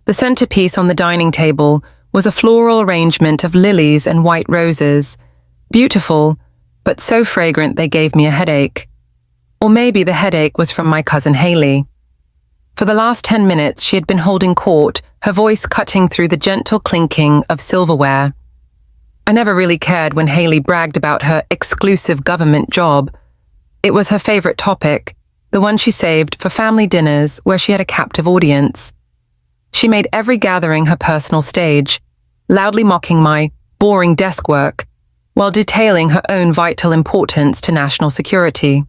The centerpiece on the dining table was a floral arrangement of lilies and white roses. Beautiful, but so fragrant they gave me a headache. Or maybe the headache was from my cousin Haley. For the last 10 minutes she had been holding court, her voice cutting through the gentle clinking of silverware. I never really cared when Haley bragged about her exclusive government job. It was her favorite topic, the one she saved for family dinners where she had a captive audience. She made every gathering her personal stage, loudly mocking my boring desk work, while detailing her own vital importance to national security.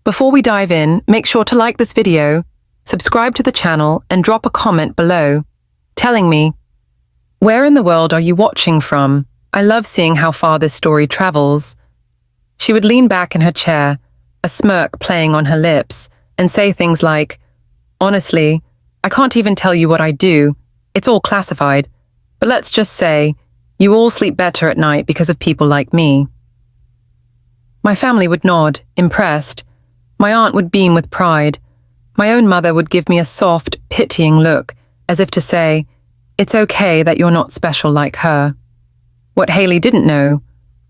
Before we dive in, make sure to like this video, subscribe to the channel, and drop a comment below, telling me, where in the world are you watching from? I love seeing how far this story travels. She would lean back in her chair, a smirk playing on her lips, and say things like, honestly, I can't even tell you what I do. It's all classified. But let's just say, you all sleep better at night because of people like me. My family would nod, impressed. My aunt would beam with pride. My own mother would give me a soft, pitying look, as if to say, it's okay that you're not special like her. What Haley didn't know,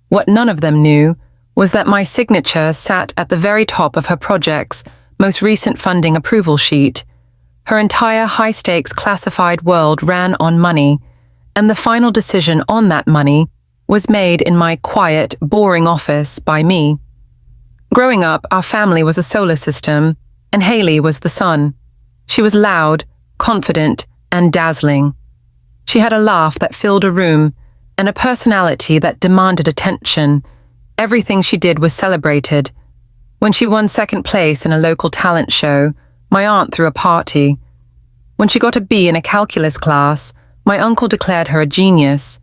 what none of them knew, was that my signature sat at the very top of her project's most recent funding approval sheet. Her entire high-stakes classified world ran on money, and the final decision on that money was made in my quiet, boring office by me. Growing up, our family was a solar system, and Haley was the sun. She was loud, confident, and dazzling. She had a laugh that filled a room, and a personality that demanded attention. Everything she did was celebrated. When she won second place in a local talent show, my aunt threw a party. When she got a B in a calculus class, my uncle declared her a genius.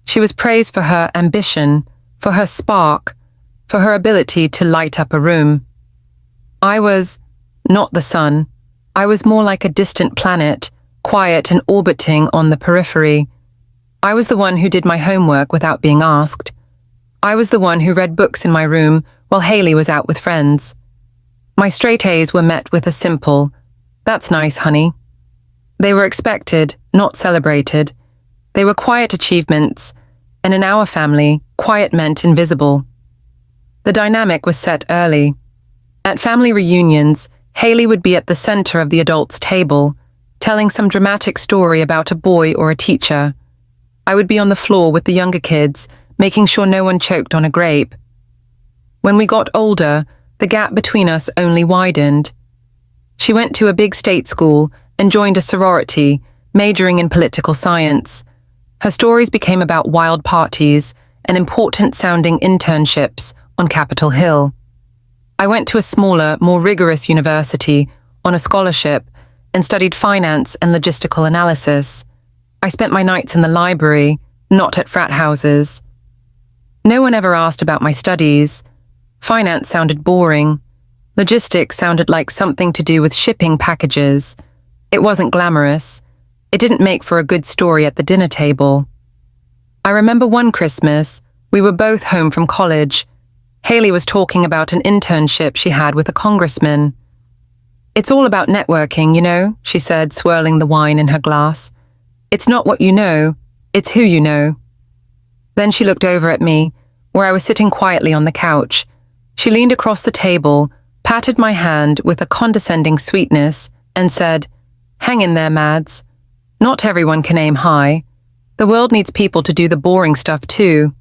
She was praised for her ambition, for her spark, for her ability to light up a room. I was not the sun. I was more like a distant planet, quiet and orbiting on the periphery. I was the one who did my homework without being asked. I was the one who read books in my room while Haley was out with friends. My straight A's were met with a simple, "That's nice, honey." They were expected, not celebrated. They were quiet achievements, and in our family, quiet meant invisible. The dynamic was set early. At family reunions, Haley would be at the center of the adults' table, telling some dramatic story about a boy or a teacher. I would be on the floor with the younger kids, making sure no one choked on a grape. When we got older, the gap between us only widened. She went to a big state school and joined a sorority, majoring in political science. Her stories became about wild parties and important-sounding internships on Capitol Hill. I went to a smaller, more rigorous university on a scholarship and studied finance and logistical analysis. I spent my nights in the library, not at frat houses. No one ever asked about my studies. Finance sounded boring. Logistics sounded like something to do with shipping packages. It wasn't glamorous. It didn't make for a good story at the dinner table. I remember one Christmas, we were both home from college. Haley was talking about an internship she had with a congressman. "It's all about networking, you know," she said, swirling the wine in her glass. "It's not what you know, it's who you know." Then she looked over at me, where I was sitting quietly on the couch. She leaned across the table, patted my hand with a condescending sweetness, and said, "Hang in there, Mads. Not everyone can aim high. The world needs people to do the boring stuff too."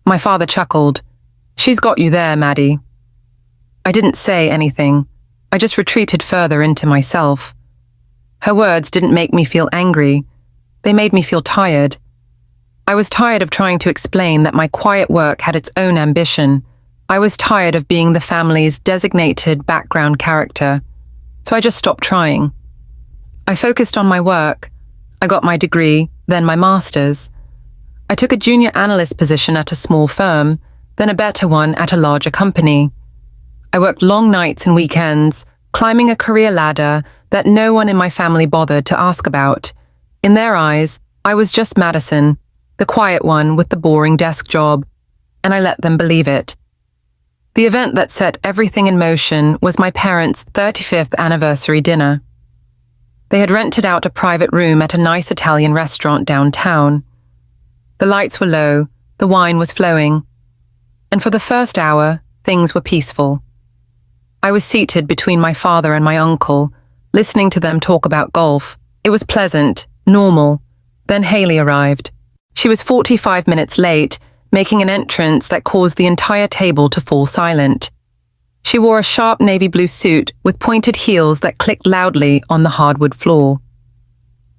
My father chuckled. "She's got you there, Maddie." I didn't say anything. I just retreated further into myself. Her words didn't make me feel angry. They made me feel tired. I was tired of trying to explain that my quiet work had its own ambition. I was tired of being the family's designated background character. So I just stopped trying. I focused on my work. I got my degree, then my master's. I took a junior analyst position at a small firm, then a better one at a larger company. I worked long nights and weekends, climbing a career ladder that no one in my family bothered to ask about. In their eyes, I was just Madison, the quiet one with the boring desk job, and I let them believe it. The event that set everything in motion was my parents' 35th anniversary dinner. They had rented out a private room at a nice Italian restaurant downtown. The lights were low, the wine was flowing, and for the first hour, things were peaceful. I was seated between my father and my uncle, listening to them talk about golf. It was pleasant, normal. Then Haley arrived. She was 45 minutes late, making an entrance that caused the entire table to fall silent. She wore a sharp navy blue suit with pointed heels that clicked loudly on the hardwood floor.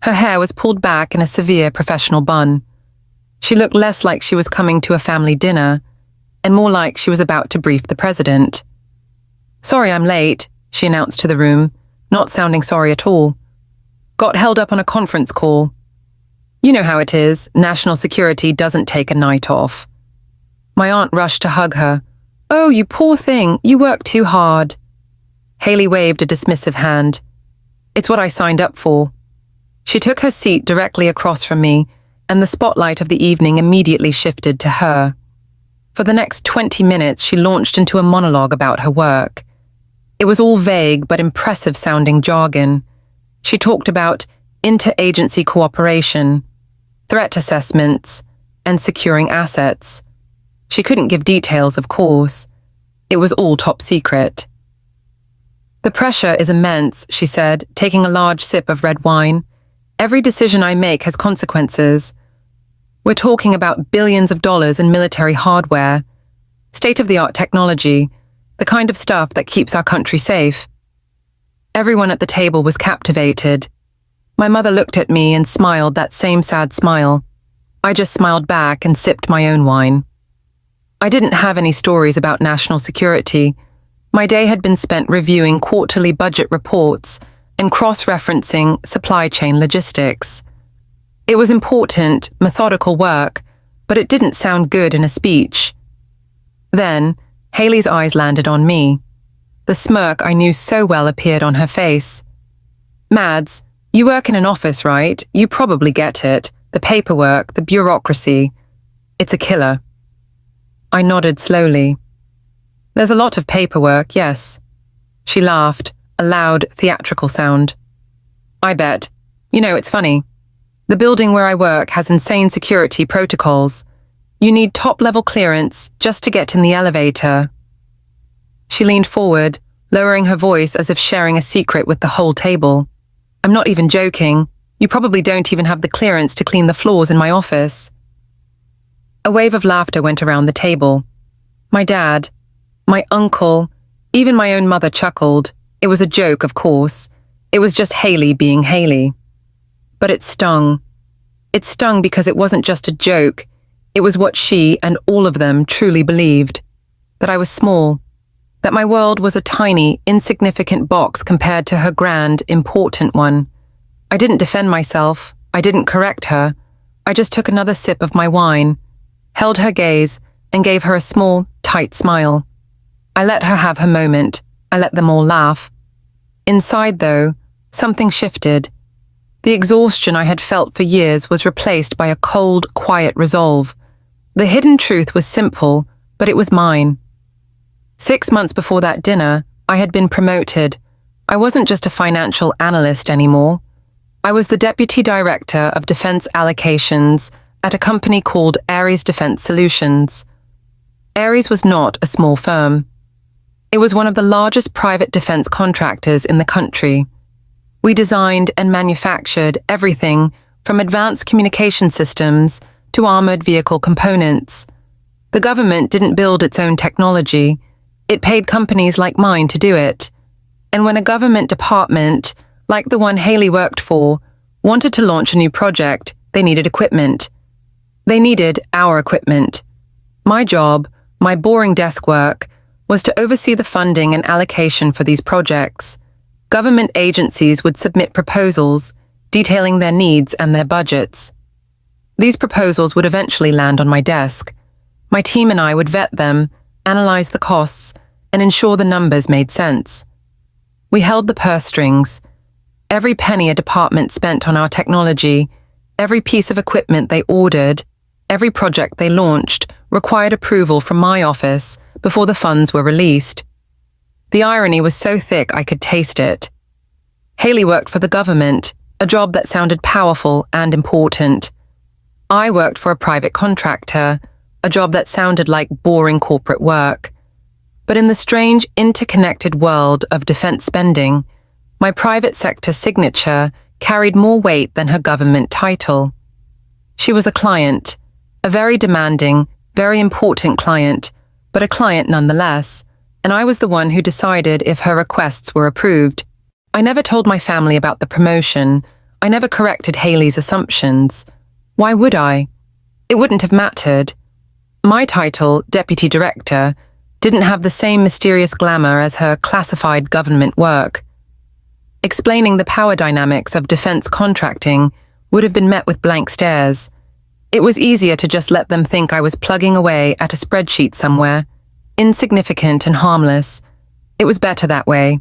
Her hair was pulled back in a severe professional bun. She looked less like she was coming to a family dinner, and more like she was about to brief the president. "Sorry I'm late," she announced to the room, not sounding sorry at all. "Got held up on a conference call. You know how it is, national security doesn't take a night off." My aunt rushed to hug her. "Oh, you poor thing, you work too hard." Haley waved a dismissive hand. "It's what I signed up for." She took her seat directly across from me, and the spotlight of the evening immediately shifted to her. For the next 20 minutes, she launched into a monologue about her work. It was all vague but impressive-sounding jargon. She talked about interagency cooperation, threat assessments, and securing assets. She couldn't give details, of course. It was all top secret. "The pressure is immense," she said, taking a large sip of red wine. "Every decision I make has consequences. We're talking about billions of dollars in military hardware, state-of-the-art technology, the kind of stuff that keeps our country safe." Everyone at the table was captivated. My mother looked at me and smiled that same sad smile. I just smiled back and sipped my own wine. I didn't have any stories about national security. My day had been spent reviewing quarterly budget reports and cross-referencing supply chain logistics. It was important, methodical work, but it didn't sound good in a speech. Then, Haley's eyes landed on me. The smirk I knew so well appeared on her face. "Mads, you work in an office, right? You probably get it. The paperwork, the bureaucracy. It's a killer." I nodded slowly. "There's a lot of paperwork, yes." She laughed, a loud, theatrical sound. "I bet. You know, it's funny. The building where I work has insane security protocols. You need top-level clearance just to get in the elevator." She leaned forward, lowering her voice as if sharing a secret with the whole table. "I'm not even joking. You probably don't even have the clearance to clean the floors in my office." A wave of laughter went around the table. My dad, my uncle, even my own mother chuckled. It was a joke, of course. It was just Haley being Haley. But it stung. It stung because it wasn't just a joke. It was what she and all of them truly believed. That I was small. That my world was a tiny, insignificant box compared to her grand, important one. I didn't defend myself. I didn't correct her. I just took another sip of my wine, held her gaze, and gave her a small, tight smile. I let her have her moment. I let them all laugh. Inside, though, something shifted. The exhaustion I had felt for years was replaced by a cold, quiet resolve. The hidden truth was simple, but it was mine. 6 months before that dinner, I had been promoted. I wasn't just a financial analyst anymore. I was the Deputy Director of Defense Allocations at a company called Ares Defense Solutions. Ares was not a small firm. It was one of the largest private defense contractors in the country. We designed and manufactured everything from advanced communication systems to armored vehicle components. The government didn't build its own technology. It paid companies like mine to do it. And when a government department, like the one Haley worked for, wanted to launch a new project, they needed equipment. They needed our equipment. My job, my boring desk work, was to oversee the funding and allocation for these projects. Government agencies would submit proposals, detailing their needs and their budgets. These proposals would eventually land on my desk. My team and I would vet them, analyze the costs, and ensure the numbers made sense. We held the purse strings. Every penny a department spent on our technology, every piece of equipment they ordered, every project they launched required approval from my office before the funds were released. The irony was so thick I could taste it. Haley worked for the government, a job that sounded powerful and important. I worked for a private contractor, a job that sounded like boring corporate work. But in the strange, interconnected world of defense spending, my private sector signature carried more weight than her government title. She was a client, a very demanding, very important client, but a client nonetheless, and I was the one who decided if her requests were approved. I never told my family about the promotion. I never corrected Haley's assumptions. Why would I? It wouldn't have mattered. My title, Deputy Director, didn't have the same mysterious glamour as her classified government work. Explaining the power dynamics of defense contracting would have been met with blank stares. It was easier to just let them think I was plugging away at a spreadsheet somewhere, insignificant and harmless. It was better that way.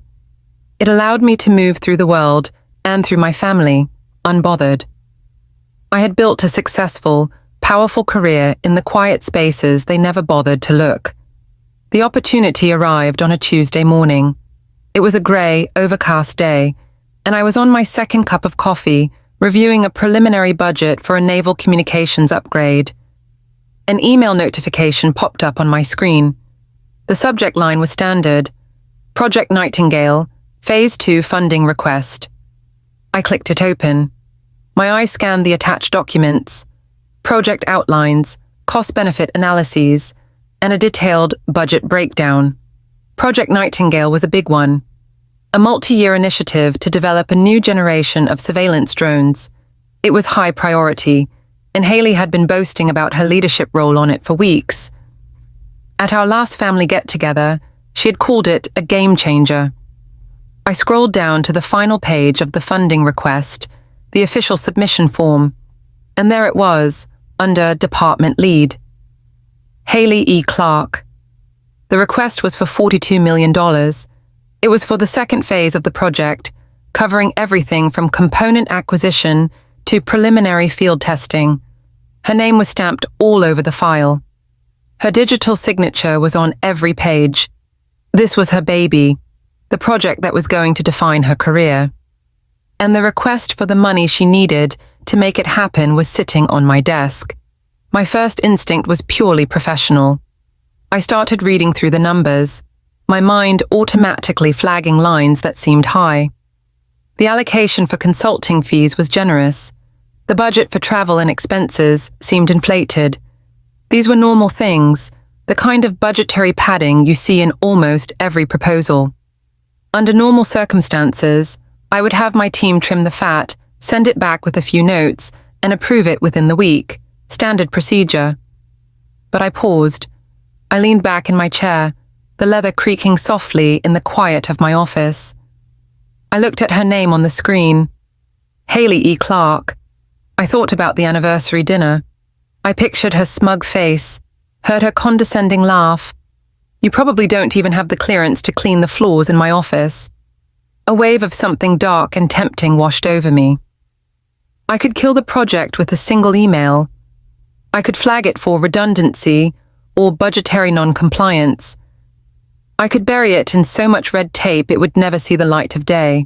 It allowed me to move through the world and through my family, unbothered. I had built a successful, powerful career in the quiet spaces they never bothered to look. The opportunity arrived on a Tuesday morning. It was a grey, overcast day, and I was on my second cup of coffee, reviewing a preliminary budget for a naval communications upgrade. An email notification popped up on my screen. The subject line was standard: Project Nightingale, Phase 2 funding request. I clicked it open. My eyes scanned the attached documents, project outlines, cost-benefit analyses, and a detailed budget breakdown. Project Nightingale was a big one, a multi-year initiative to develop a new generation of surveillance drones. It was high priority, and Haley had been boasting about her leadership role on it for weeks. At our last family get-together, she had called it a game changer. I scrolled down to the final page of the funding request, the official submission form, and there it was, under Department Lead. Haley E. Clark. The request was for $42 million. It was for the second phase of the project, covering everything from component acquisition to preliminary field testing. Her name was stamped all over the file. Her digital signature was on every page. This was her baby, the project that was going to define her career. And the request for the money she needed to make it happen was sitting on my desk. My first instinct was purely professional. I started reading through the numbers, my mind automatically flagging lines that seemed high. The allocation for consulting fees was generous. The budget for travel and expenses seemed inflated. These were normal things, the kind of budgetary padding you see in almost every proposal. Under normal circumstances, I would have my team trim the fat, send it back with a few notes, and approve it within the week. Standard procedure. But I paused. I leaned back in my chair, the leather creaking softly in the quiet of my office. I looked at her name on the screen. Haley E. Clark. I thought about the anniversary dinner. I pictured her smug face, heard her condescending laugh. You probably don't even have the clearance to clean the floors in my office. A wave of something dark and tempting washed over me. I could kill the project with a single email. I could flag it for redundancy or budgetary non-compliance. I could bury it in so much red tape it would never see the light of day.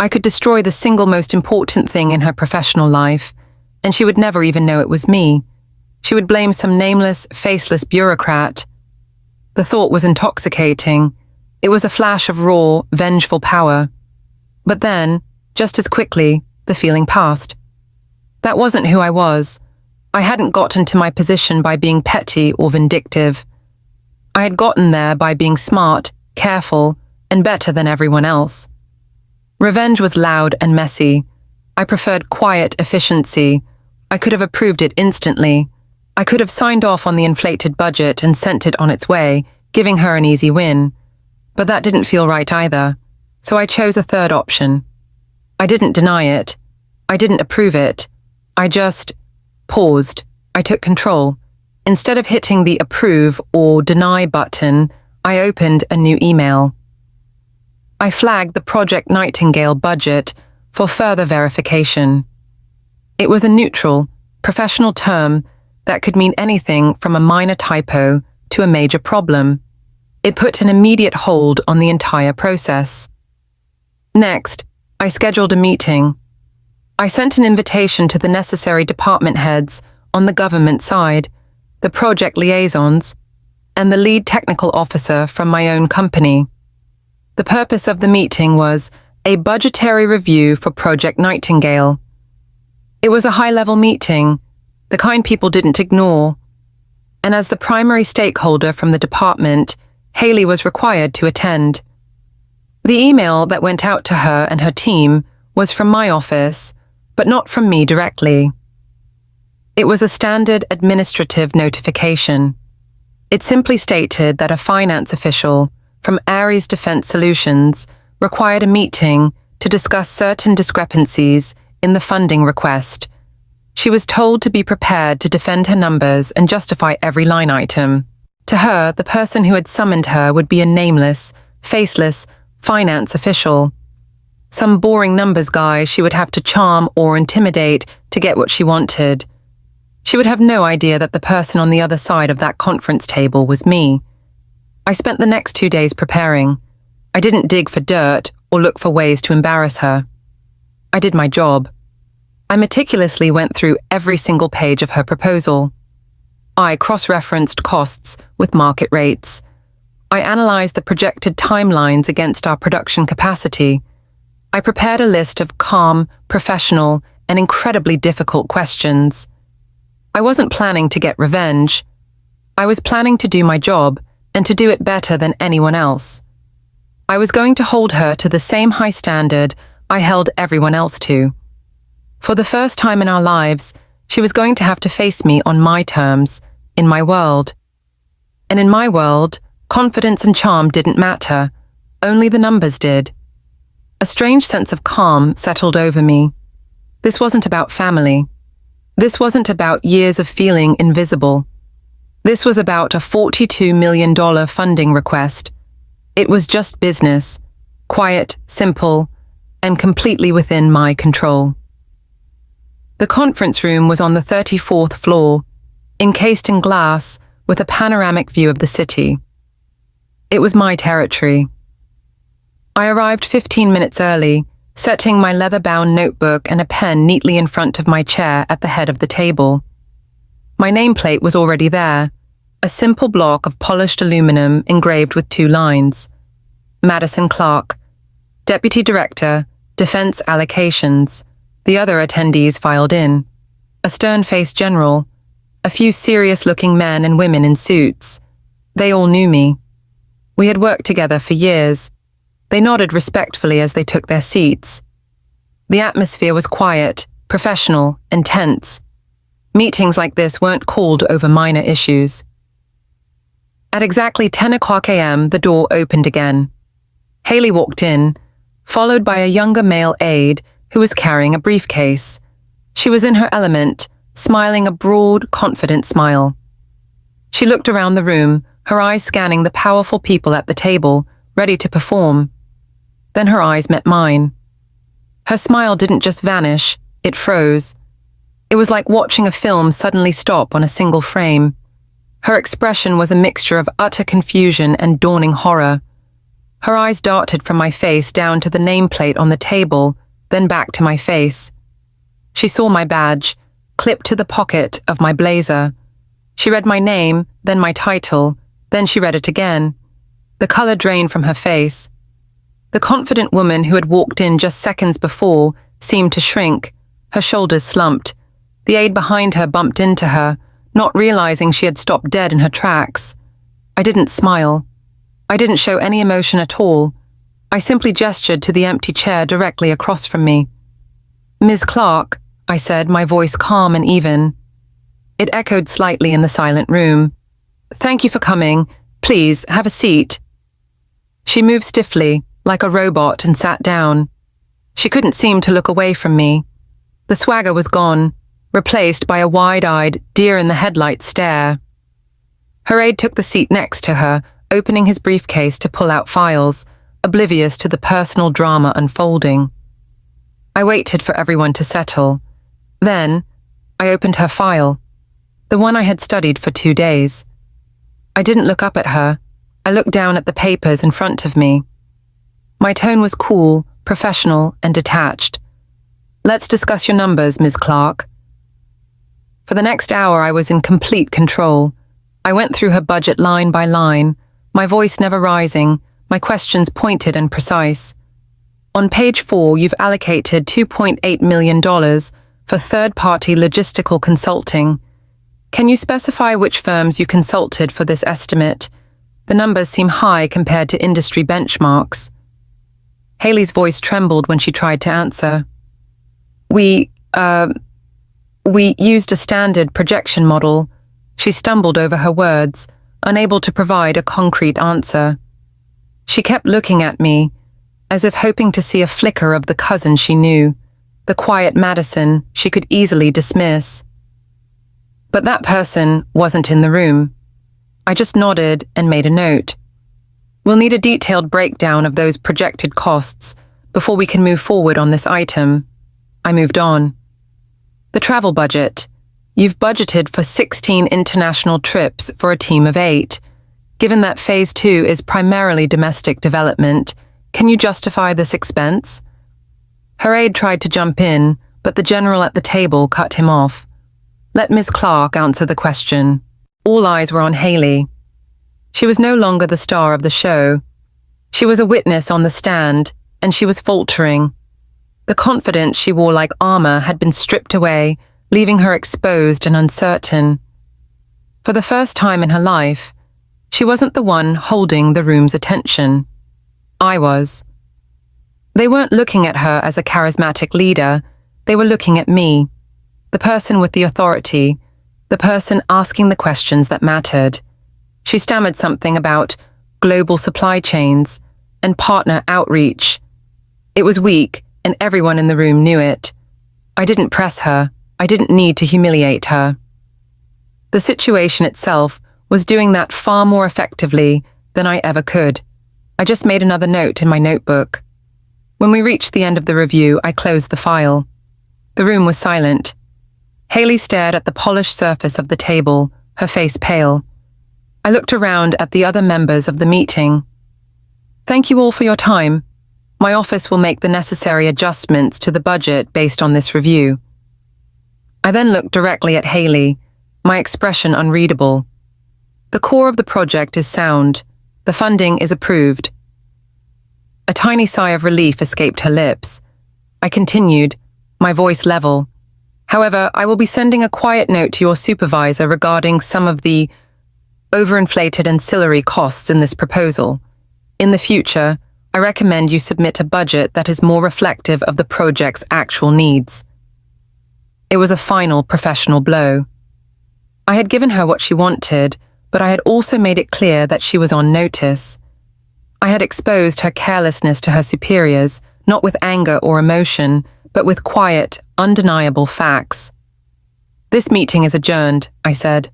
I could destroy the single most important thing in her professional life, and she would never even know it was me. She would blame some nameless, faceless bureaucrat. The thought was intoxicating. It was a flash of raw, vengeful power. But then, just as quickly, the feeling passed. That wasn't who I was. I hadn't gotten to my position by being petty or vindictive. I had gotten there by being smart, careful, and better than everyone else. Revenge was loud and messy. I preferred quiet efficiency. I could have approved it instantly. I could have signed off on the inflated budget and sent it on its way, giving her an easy win. But that didn't feel right either, so I chose a third option. I didn't deny it. I didn't approve it. I just paused. I took control. Instead of hitting the approve or deny button, I opened a new email. I flagged the Project Nightingale budget for further verification. It was a neutral, professional term that could mean anything from a minor typo to a major problem. It put an immediate hold on the entire process. Next, I scheduled a meeting. I sent an invitation to the necessary department heads on the government side, the project liaisons, and the lead technical officer from my own company. The purpose of the meeting was a budgetary review for Project Nightingale. It was a high-level meeting, the kind people didn't ignore, and as the primary stakeholder from the department, Haley was required to attend. The email that went out to her and her team was from my office, but not from me directly. It was a standard administrative notification. It simply stated that a finance official from Ares Defense Solutions required a meeting to discuss certain discrepancies in the funding request. She was told to be prepared to defend her numbers and justify every line item. To her, the person who had summoned her would be a nameless, faceless finance official. Some boring numbers guy she would have to charm or intimidate to get what she wanted. She would have no idea that the person on the other side of that conference table was me. I spent the next 2 days preparing. I didn't dig for dirt or look for ways to embarrass her. I did my job. I meticulously went through every single page of her proposal. I cross-referenced costs with market rates. I analyzed the projected timelines against our production capacity. I prepared a list of calm, professional, and incredibly difficult questions. I wasn't planning to get revenge. I was planning to do my job and to do it better than anyone else. I was going to hold her to the same high standard I held everyone else to. For the first time in our lives, she was going to have to face me on my terms, in my world. And in my world, confidence and charm didn't matter, only the numbers did. A strange sense of calm settled over me. This wasn't about family. This wasn't about years of feeling invisible. This was about a $42 million funding request. It was just business, quiet, simple, and completely within my control. The conference room was on the 34th floor, encased in glass with a panoramic view of the city. It was my territory. I arrived 15 minutes early, setting my leather-bound notebook and a pen neatly in front of my chair at the head of the table. My nameplate was already there, a simple block of polished aluminum engraved with 2 lines. Madison Clark, Deputy Director, Defense Allocations. The other attendees filed in. A stern-faced general, a few serious-looking men and women in suits. They all knew me. We had worked together for years. They nodded respectfully as they took their seats. The atmosphere was quiet, professional, and tense. Meetings like this weren't called over minor issues. At exactly 10 o'clock a.m., the door opened again. Haley walked in, followed by a younger male aide who was carrying a briefcase. She was in her element, smiling a broad, confident smile. She looked around the room, her eyes scanning the powerful people at the table, ready to perform. Then her eyes met mine. Her smile didn't just vanish, it froze. It was like watching a film suddenly stop on a single frame. Her expression was a mixture of utter confusion and dawning horror. Her eyes darted from my face down to the nameplate on the table, then back to my face. She saw my badge, clipped to the pocket of my blazer. She read my name, then my title, then she read it again. The color drained from her face. The confident woman who had walked in just seconds before seemed to shrink. Her shoulders slumped. The aide behind her bumped into her, not realizing she had stopped dead in her tracks. I didn't smile. I didn't show any emotion at all. I simply gestured to the empty chair directly across from me. "Ms. Clark," I said, my voice calm and even. It echoed slightly in the silent room. "Thank you for coming. Please, have a seat." She moved stiffly, like a robot, and sat down. She couldn't seem to look away from me. The swagger was gone, replaced by a wide-eyed, deer-in-the-headlights stare. Her aide took the seat next to her, opening his briefcase to pull out files, oblivious to the personal drama unfolding. I waited for everyone to settle. Then, I opened her file, the one I had studied for 2 days. I didn't look up at her. I looked down at the papers in front of me. My tone was cool, professional and detached. "Let's discuss your numbers, Ms. Clark." For the next hour, I was in complete control. I went through her budget line by line, my voice never rising, my questions pointed and precise. "On page 4, you've allocated $2.8 million for third-party logistical consulting. Can you specify which firms you consulted for this estimate? The numbers seem high compared to industry benchmarks." Haley's voice trembled when she tried to answer. We used a standard projection model." She stumbled over her words, unable to provide a concrete answer. She kept looking at me, as if hoping to see a flicker of the cousin she knew, the quiet Madison she could easily dismiss. But that person wasn't in the room. I just nodded and made a note. "We'll need a detailed breakdown of those projected costs before we can move forward on this item." I moved on. "The travel budget. You've budgeted for 16 international trips for a team of 8. Given that Phase 2 is primarily domestic development, can you justify this expense?" Her aide tried to jump in, but the general at the table cut him off. "Let Ms. Clark answer the question." All eyes were on Haley. She was no longer the star of the show. She was a witness on the stand, and she was faltering. The confidence she wore like armor had been stripped away, leaving her exposed and uncertain. For the first time in her life, she wasn't the one holding the room's attention. I was. They weren't looking at her as a charismatic leader, they were looking at me, the person with the authority, the person asking the questions that mattered. She stammered something about global supply chains and partner outreach. It was weak, and everyone in the room knew it. I didn't press her. I didn't need to humiliate her. The situation itself was doing that far more effectively than I ever could. I just made another note in my notebook. When we reached the end of the review, I closed the file. The room was silent. Haley stared at the polished surface of the table, her face pale. I looked around at the other members of the meeting. "Thank you all for your time. My office will make the necessary adjustments to the budget based on this review." I then looked directly at Haley, my expression unreadable. "The core of the project is sound. The funding is approved." A tiny sigh of relief escaped her lips. I continued, my voice level. "However, I will be sending a quiet note to your supervisor regarding some of the overinflated ancillary costs in this proposal. In the future, I recommend you submit a budget that is more reflective of the project's actual needs." It was a final professional blow. I had given her what she wanted, but I had also made it clear that she was on notice. I had exposed her carelessness to her superiors, not with anger or emotion, but with quiet, undeniable facts. "This meeting is adjourned," I said.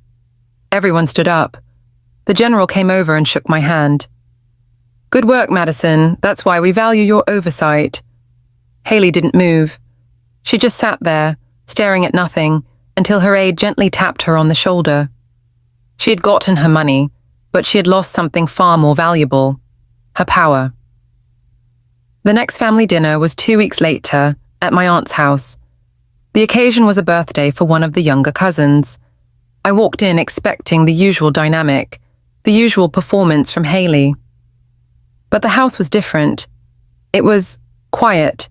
Everyone stood up. The general came over and shook my hand. "Good work, Madison. That's why we value your oversight." Haley didn't move. She just sat there, staring at nothing, until her aide gently tapped her on the shoulder. She had gotten her money, but she had lost something far more valuable: her power. The next family dinner was 2 weeks later, at my aunt's house. The occasion was a birthday for one of the younger cousins. I walked in expecting the usual dynamic, the usual performance from Haley. But the house was different. It was quiet.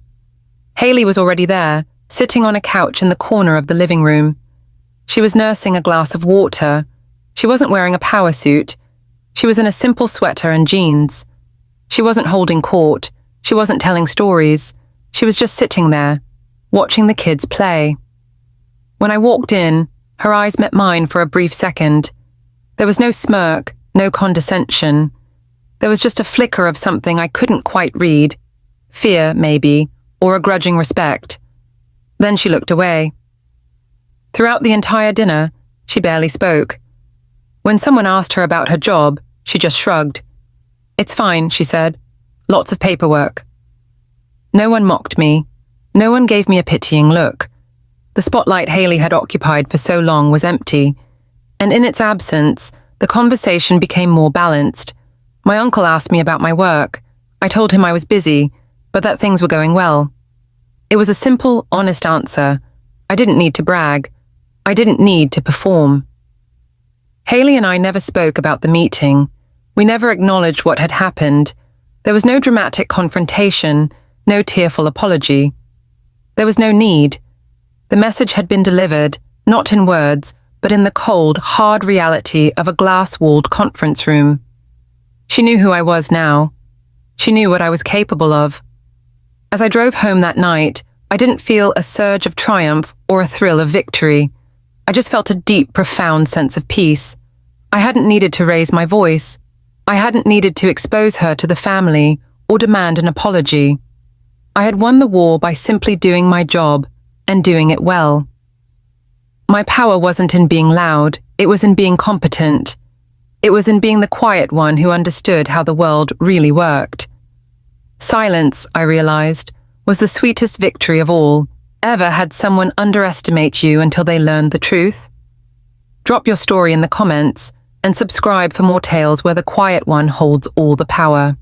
Haley was already there, sitting on a couch in the corner of the living room. She was nursing a glass of water. She wasn't wearing a power suit. She was in a simple sweater and jeans. She wasn't holding court. She wasn't telling stories. She was just sitting there, watching the kids play. When I walked in, her eyes met mine for a brief second. There was no smirk, no condescension. There was just a flicker of something I couldn't quite read. Fear, maybe, or a grudging respect. Then she looked away. Throughout the entire dinner, she barely spoke. When someone asked her about her job, she just shrugged. "It's fine," she said. "Lots of paperwork." No one mocked me. No one gave me a pitying look. The spotlight Haley had occupied for so long was empty, and in its absence, the conversation became more balanced. My uncle asked me about my work. I told him I was busy. but that things were going well. It was a simple, honest answer. I didn't need to brag. I didn't need to perform. Haley and I never spoke about the meeting. We never acknowledged what had happened. There was no dramatic confrontation, no tearful apology. There was no need. The message had been delivered, not in words, but in the cold, hard reality of a glass-walled conference room. She knew who I was now. She knew what I was capable of. As I drove home that night, I didn't feel a surge of triumph or a thrill of victory. I just felt a deep, profound sense of peace. I hadn't needed to raise my voice. I hadn't needed to expose her to the family or demand an apology. I had won the war by simply doing my job and doing it well. My power wasn't in being loud, it was in being competent. It was in being the quiet one who understood how the world really worked. Silence, I realized, was the sweetest victory of all. Ever had someone underestimate you until they learned the truth? Drop your story in the comments and subscribe for more tales where the quiet one holds all the power.